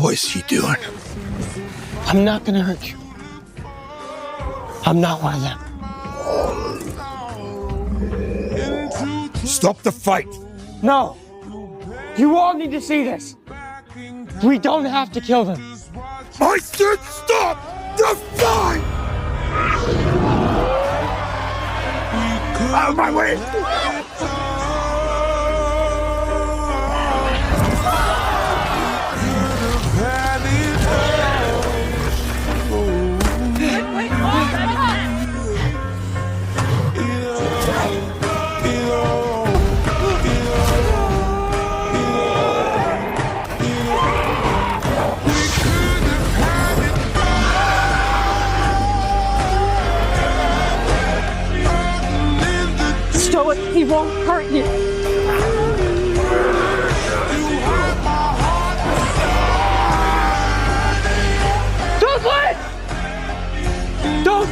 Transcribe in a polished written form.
What is he doing? I'm not gonna hurt you. I'm not one of them. Stop the fight! No! You all need to see this. We don't have to kill them. I said stop the fight! Out of my way! Stow it, he won't hurt you. Toothless! Don't